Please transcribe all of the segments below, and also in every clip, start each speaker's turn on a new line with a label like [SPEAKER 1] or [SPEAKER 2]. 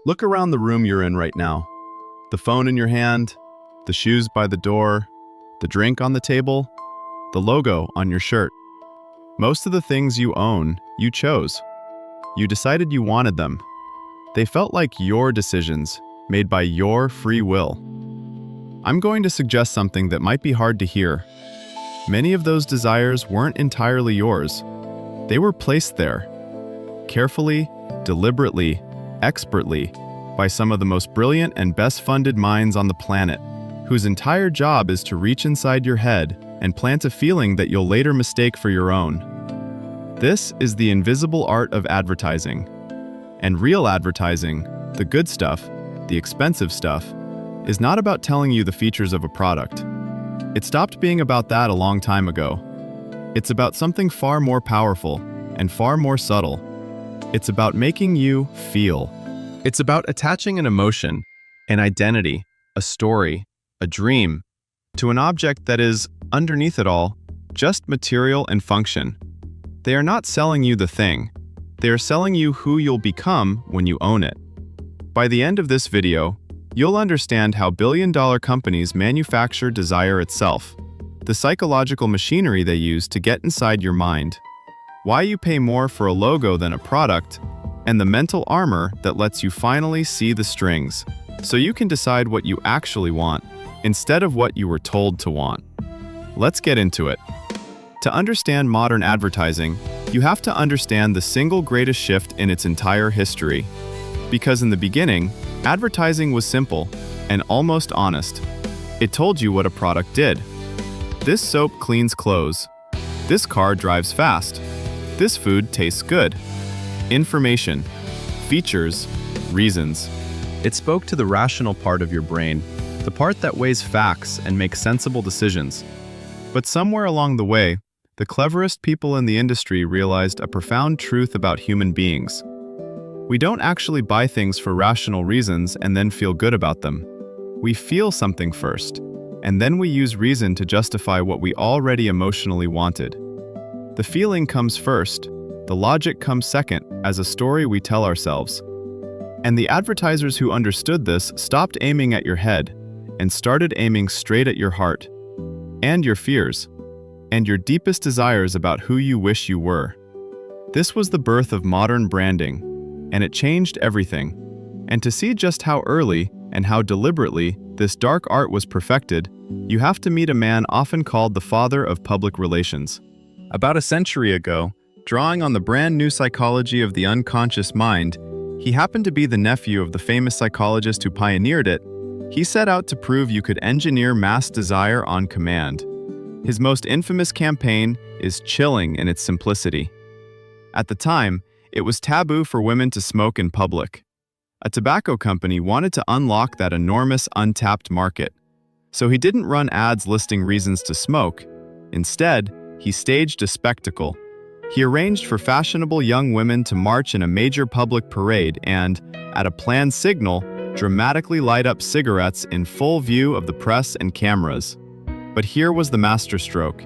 [SPEAKER 1] Look around the room you're in right now. The phone in your hand, the shoes by the door, the drink on the table, the logo on your shirt. Most of the things you own, you chose. You decided you wanted them. They felt like your decisions, made by your free will. I'm going to suggest something that might be hard to hear. Many of those desires weren't entirely yours. They were placed there, carefully, deliberately, expertly, by some of the most brilliant and best-funded minds on the planet, whose entire job is to reach inside your head and plant a feeling that you'll later mistake for your own. This is the invisible art of advertising. And real advertising, the good stuff, the expensive stuff, is not about telling you the features of a product. It stopped being about that a long time ago. It's about something far more powerful and far more subtle. It's about making you feel. It's about attaching an emotion, an identity, a story, a dream, to an object that is, underneath it all, just material and function. They are not selling you the thing. They are selling you who you'll become when you own it. By the end of this video, you'll understand how billion-dollar companies manufacture desire itself, the psychological machinery they use to get inside your mind, why you pay more for a logo than a product, and the mental armor that lets you finally see the strings, so you can decide what you actually want, instead of what you were told to want. Let's get into it. To understand modern advertising, you have to understand the single greatest shift in its entire history. Because in the beginning, advertising was simple and almost honest. It told you what a product did. This soap cleans clothes. This car drives fast. This food tastes good. Information, features, reasons. It spoke to the rational part of your brain, the part that weighs facts and makes sensible decisions. But somewhere along the way, the cleverest people in the industry realized a profound truth about human beings. We don't actually buy things for rational reasons and then feel good about them. We feel something first, and then we use reason to justify what we already emotionally wanted. The feeling comes first, the logic comes second, as a story we tell ourselves. And the advertisers who understood this stopped aiming at your head and started aiming straight at your heart, and your fears, and your deepest desires about who you wish you were. This was the birth of modern branding, and it changed everything. And to see just how early and how deliberately this dark art was perfected, you have to meet a man often called the father of public relations. About a century ago, drawing on the brand new psychology of the unconscious mind, he happened to be the nephew of the famous psychologist who pioneered it. He set out to prove you could engineer mass desire on command. His most infamous campaign is chilling in its simplicity. At the time, it was taboo for women to smoke in public. A tobacco company wanted to unlock that enormous untapped market. So he didn't run ads listing reasons to smoke. Instead, he staged a spectacle. He arranged for fashionable young women to march in a major public parade and, at a planned signal, dramatically light up cigarettes in full view of the press and cameras. But here was the masterstroke.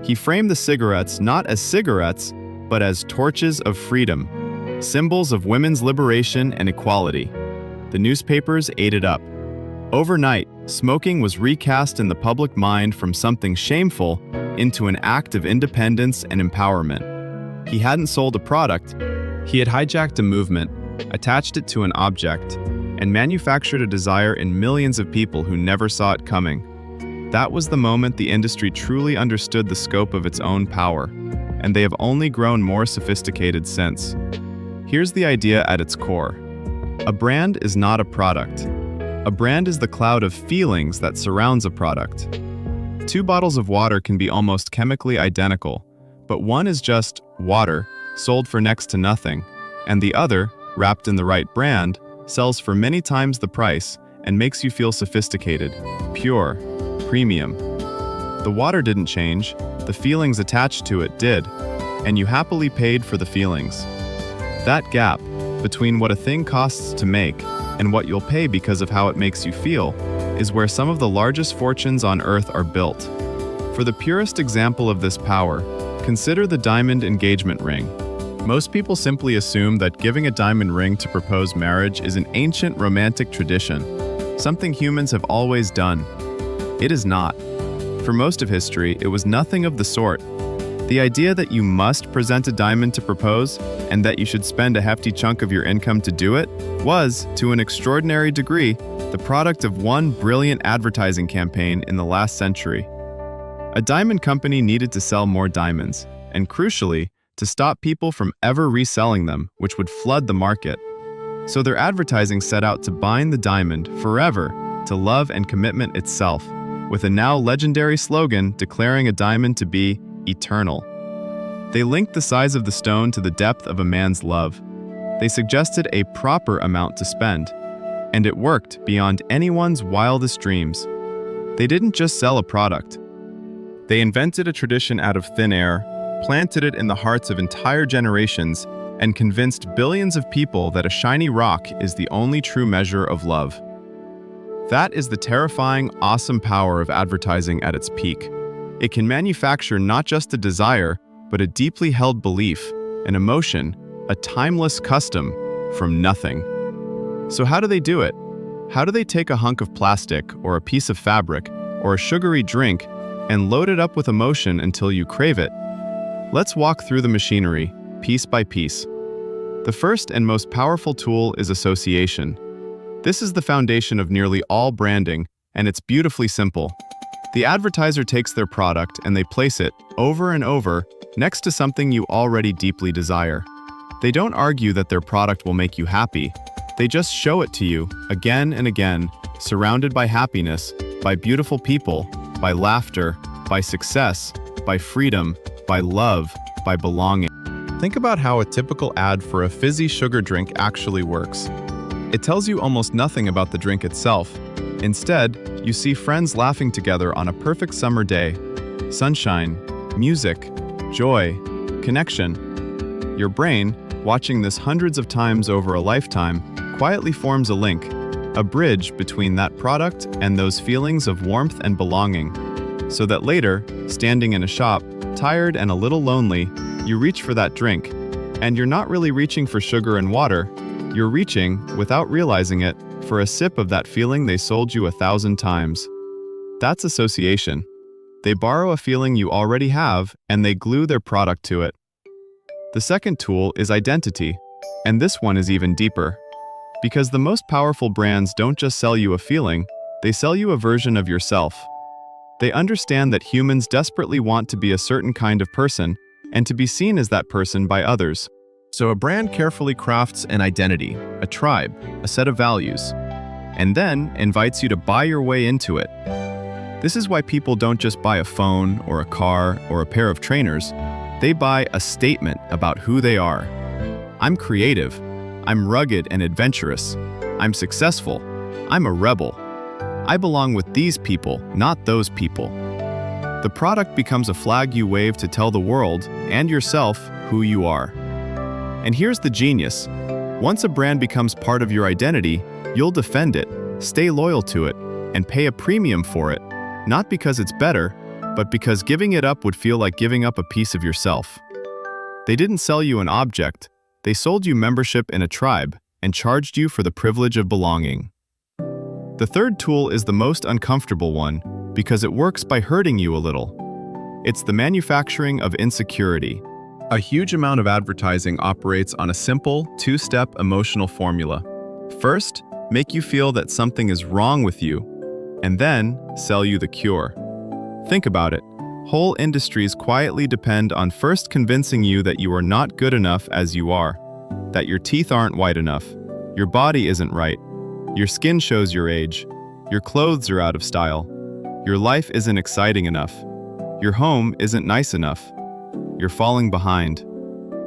[SPEAKER 1] He framed the cigarettes not as cigarettes, but as torches of freedom, symbols of women's liberation and equality. The newspapers ate it up. Overnight, smoking was recast in the public mind from something shameful into an act of independence and empowerment. He hadn't sold a product. He had hijacked a movement, attached it to an object, and manufactured a desire in millions of people who never saw it coming. That was the moment the industry truly understood the scope of its own power, and they have only grown more sophisticated since. Here's the idea at its core. A brand is not a product. A brand is the cloud of feelings that surrounds a product. Two bottles of water can be almost chemically identical, but one is just water, sold for next to nothing, and the other, wrapped in the right brand, sells for many times the price and makes you feel sophisticated, pure, premium. The water didn't change, the feelings attached to it did, and you happily paid for the feelings. That gap, between what a thing costs to make and what you'll pay because of how it makes you feel, is where some of the largest fortunes on earth are built. For the purest example of this power, consider the diamond engagement ring. Most people simply assume that giving a diamond ring to propose marriage is an ancient romantic tradition, something humans have always done. It is not. For most of history, it was nothing of the sort. The idea that you must present a diamond to propose, and that you should spend a hefty chunk of your income to do it, was, to an extraordinary degree, the product of one brilliant advertising campaign in the last century. A diamond company needed to sell more diamonds, and crucially, to stop people from ever reselling them, which would flood the market. So their advertising set out to bind the diamond forever to love and commitment itself, with a now legendary slogan declaring a diamond to be eternal. They linked the size of the stone to the depth of a man's love. They suggested a proper amount to spend, and it worked beyond anyone's wildest dreams. They didn't just sell a product. They invented a tradition out of thin air, planted it in the hearts of entire generations, and convinced billions of people that a shiny rock is the only true measure of love. That is the terrifying, awesome power of advertising at its peak. It can manufacture not just a desire, but a deeply held belief, an emotion, a timeless custom from nothing. So how do they do it? How do they take a hunk of plastic, or a piece of fabric, or a sugary drink, and load it up with emotion until you crave it? Let's walk through the machinery, piece by piece. The first and most powerful tool is association. This is the foundation of nearly all branding, and it's beautifully simple. The advertiser takes their product and they place it, over and over, next to something you already deeply desire. They don't argue that their product will make you happy. They just show it to you, again and again, surrounded by happiness, by beautiful people, by laughter, by success, by freedom, by love, by belonging. Think about how a typical ad for a fizzy sugar drink actually works. It tells you almost nothing about the drink itself. Instead, you see friends laughing together on a perfect summer day. Sunshine, music, joy, connection. Your brain, watching this hundreds of times over a lifetime, quietly forms a link, a bridge between that product and those feelings of warmth and belonging. So that later, standing in a shop, tired and a little lonely, you reach for that drink. And you're not really reaching for sugar and water. You're reaching, without realizing it, for a sip of that feeling they sold you 1,000 times. That's association. They borrow a feeling you already have, and they glue their product to it. The second tool is identity, and this one is even deeper. Because the most powerful brands don't just sell you a feeling, they sell you a version of yourself. They understand that humans desperately want to be a certain kind of person, and to be seen as that person by others. So a brand carefully crafts an identity, a tribe, a set of values, and then invites you to buy your way into it. This is why people don't just buy a phone or a car or a pair of trainers. They buy a statement about who they are. I'm creative. I'm rugged and adventurous. I'm successful. I'm a rebel. I belong with these people, not those people. The product becomes a flag you wave to tell the world and yourself who you are. And here's the genius. Once a brand becomes part of your identity, you'll defend it, stay loyal to it, and pay a premium for it, not because it's better, but because giving it up would feel like giving up a piece of yourself. They didn't sell you an object, they sold you membership in a tribe and charged you for the privilege of belonging. The third tool is the most uncomfortable one because it works by hurting you a little. It's the manufacturing of insecurity. A huge amount of advertising operates on a simple, two-step emotional formula. First, make you feel that something is wrong with you, and then sell you the cure. Think about it. Whole industries quietly depend on first convincing you that you are not good enough as you are, that your teeth aren't white enough, your body isn't right, your skin shows your age, your clothes are out of style, your life isn't exciting enough, your home isn't nice enough, you're falling behind.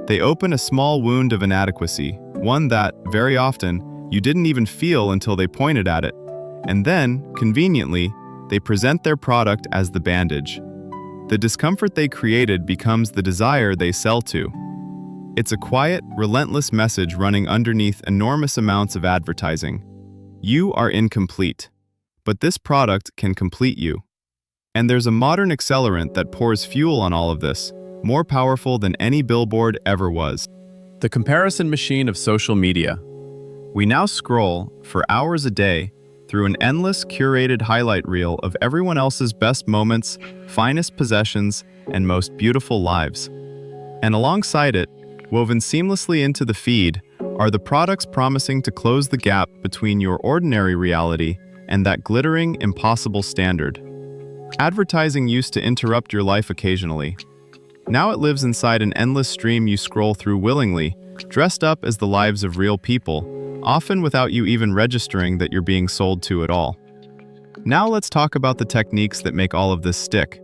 [SPEAKER 1] They open a small wound of inadequacy, one that, very often, you didn't even feel until they pointed at it. And then, conveniently, they present their product as the bandage. The discomfort they created becomes the desire they sell to. It's a quiet, relentless message running underneath enormous amounts of advertising. You are incomplete, but this product can complete you. And there's a modern accelerant that pours fuel on all of this, more powerful than any billboard ever was. The comparison machine of social media. We now scroll, for hours a day, through an endless curated highlight reel of everyone else's best moments, finest possessions, and most beautiful lives. And alongside it, woven seamlessly into the feed, are the products promising to close the gap between your ordinary reality and that glittering, impossible standard. Advertising used to interrupt your life occasionally. Now it lives inside an endless stream you scroll through willingly, dressed up as the lives of real people, often without you even registering that you're being sold to at all. Now let's talk about the techniques that make all of this stick.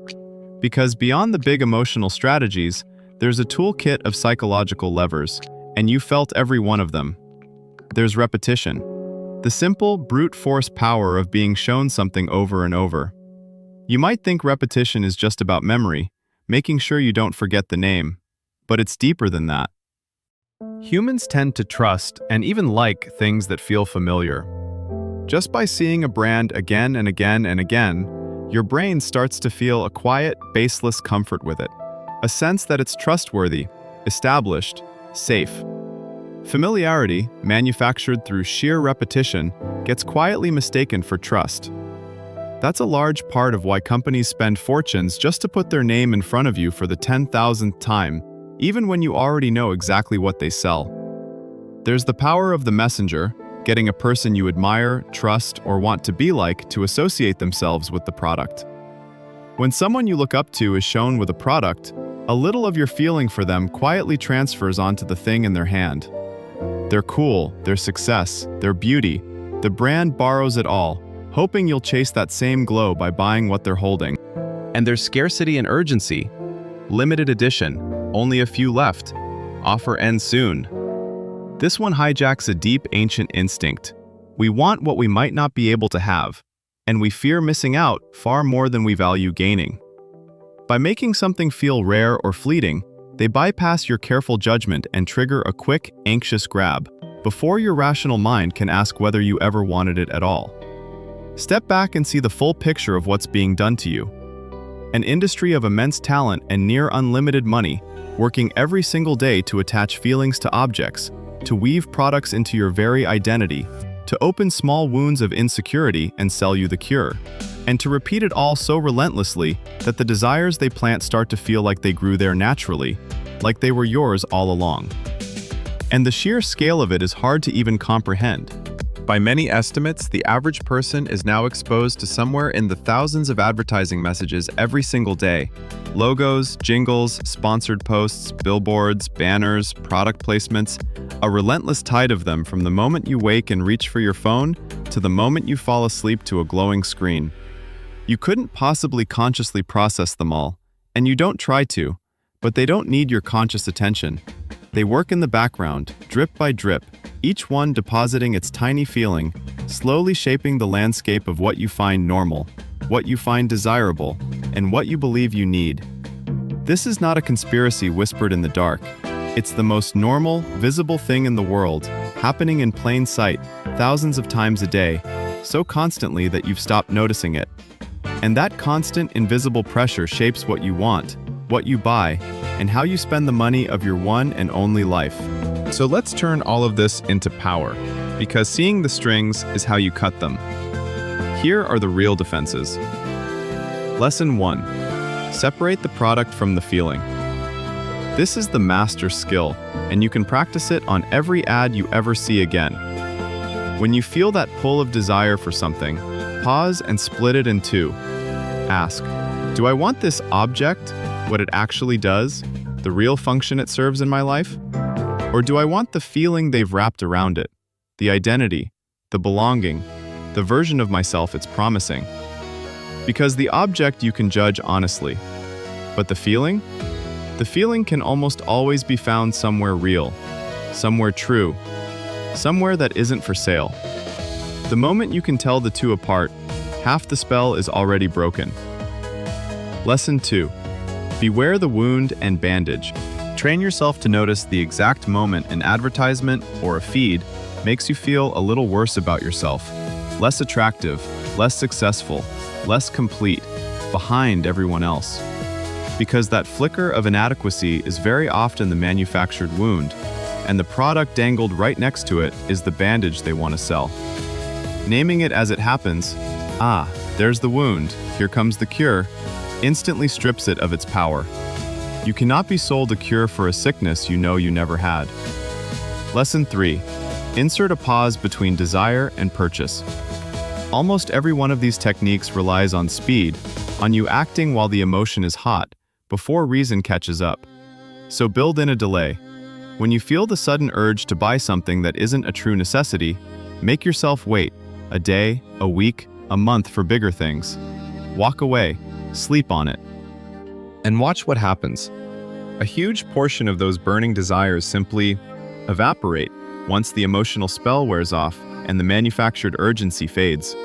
[SPEAKER 1] Because beyond the big emotional strategies, there's a toolkit of psychological levers, and you felt every one of them. There's repetition. The simple, brute force power of being shown something over and over. You might think repetition is just about memory, making sure you don't forget the name, but it's deeper than that. Humans tend to trust and even like things that feel familiar. Just by seeing a brand again and again and again, your brain starts to feel a quiet, baseless comfort with it, a sense that it's trustworthy, established, safe. Familiarity, manufactured through sheer repetition, gets quietly mistaken for trust. That's a large part of why companies spend fortunes just to put their name in front of you for the 10,000th time, even when you already know exactly what they sell. There's the power of the messenger, getting a person you admire, trust, or want to be like to associate themselves with the product. When someone you look up to is shown with a product, a little of your feeling for them quietly transfers onto the thing in their hand. Their cool, their success, their beauty, the brand borrows it all, hoping you'll chase that same glow by buying what they're holding. And there's scarcity and urgency. Limited edition, only a few left. Offer ends soon. This one hijacks a deep ancient instinct. We want what we might not be able to have, and we fear missing out far more than we value gaining. By making something feel rare or fleeting, they bypass your careful judgment and trigger a quick, anxious grab, before your rational mind can ask whether you ever wanted it at all. Step back and see the full picture of what's being done to you. An industry of immense talent and near unlimited money, working every single day to attach feelings to objects, to weave products into your very identity, to open small wounds of insecurity and sell you the cure, and to repeat it all so relentlessly that the desires they plant start to feel like they grew there naturally, like they were yours all along. And the sheer scale of it is hard to even comprehend. By many estimates, the average person is now exposed to somewhere in the thousands of advertising messages every single day. Logos, jingles, sponsored posts, billboards, banners, product placements, a relentless tide of them from the moment you wake and reach for your phone to the moment you fall asleep to a glowing screen. You couldn't possibly consciously process them all, and you don't try to, but they don't need your conscious attention. They work in the background, drip by drip, each one depositing its tiny feeling, slowly shaping the landscape of what you find normal, what you find desirable, and what you believe you need. This is not a conspiracy whispered in the dark. It's the most normal, visible thing in the world, happening in plain sight, thousands of times a day, so constantly that you've stopped noticing it. And that constant, invisible pressure shapes what you want, what you buy, and how you spend the money of your one and only life. So let's turn all of this into power, because seeing the strings is how you cut them. Here are the real defenses. Lesson 1. Separate the product from the feeling. This is the master skill, and you can practice it on every ad you ever see again. When you feel that pull of desire for something, pause and split it in two. Ask, do I want this object, what it actually does, the real function it serves in my life? Or do I want the feeling they've wrapped around it, the identity, the belonging, the version of myself it's promising? Because the object you can judge honestly, but the feeling? The feeling can almost always be found somewhere real, somewhere true, somewhere that isn't for sale. The moment you can tell the two apart, half the spell is already broken. Lesson 2. Beware the wound and bandage. Train yourself to notice the exact moment an advertisement or a feed makes you feel a little worse about yourself, less attractive, less successful, less complete, behind everyone else. Because that flicker of inadequacy is very often the manufactured wound, and the product dangled right next to it is the bandage they want to sell. Naming it as it happens, there's the wound, here comes the cure, instantly strips it of its power. You cannot be sold a cure for a sickness you know you never had. Lesson 3. Insert a pause between desire and purchase. Almost every one of these techniques relies on speed, on you acting while the emotion is hot, before reason catches up. So build in a delay. When you feel the sudden urge to buy something that isn't a true necessity, make yourself wait a day, a week, a month for bigger things. Walk away, sleep on it, and watch what happens. A huge portion of those burning desires simply evaporate once the emotional spell wears off and the manufactured urgency fades.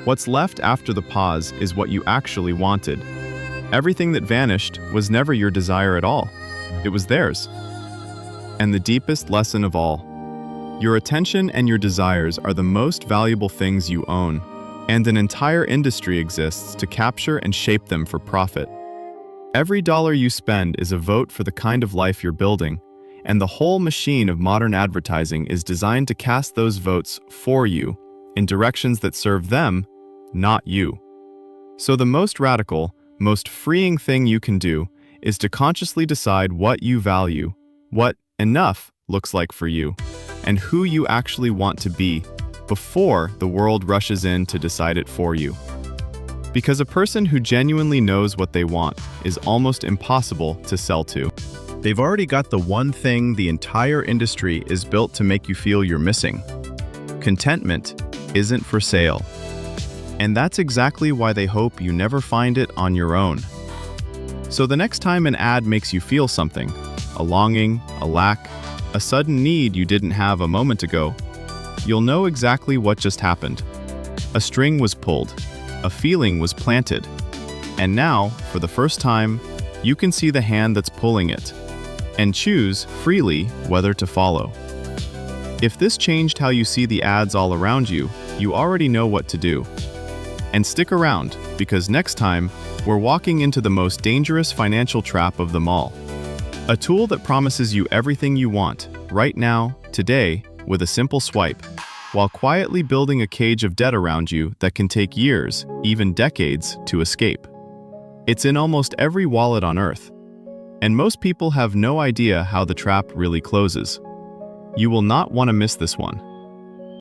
[SPEAKER 1] What's left after the pause is what you actually wanted. Everything that vanished was never your desire at all. It was theirs. And the deepest lesson of all, your attention and your desires are the most valuable things you own, and an entire industry exists to capture and shape them for profit. Every dollar you spend is a vote for the kind of life you're building, and the whole machine of modern advertising is designed to cast those votes for you in directions that serve them, not you. So the most radical, most freeing thing you can do is to consciously decide what you value, what enough looks like for you, and who you actually want to be before the world rushes in to decide it for you. Because a person who genuinely knows what they want is almost impossible to sell to. They've already got the one thing the entire industry is built to make you feel you're missing. Contentment isn't for sale. And that's exactly why they hope you never find it on your own. So the next time an ad makes you feel something, a longing, a lack, a sudden need you didn't have a moment ago, you'll know exactly what just happened. A string was pulled, a feeling was planted, and now, for the first time, you can see the hand that's pulling it, and choose freely whether to follow. If this changed how you see the ads all around you, you already know what to do. And stick around, because next time, we're walking into the most dangerous financial trap of them all. A tool that promises you everything you want, right now, today, with a simple swipe, while quietly building a cage of debt around you that can take years, even decades, to escape. It's in almost every wallet on Earth. And most people have no idea how the trap really closes. You will not want to miss this one.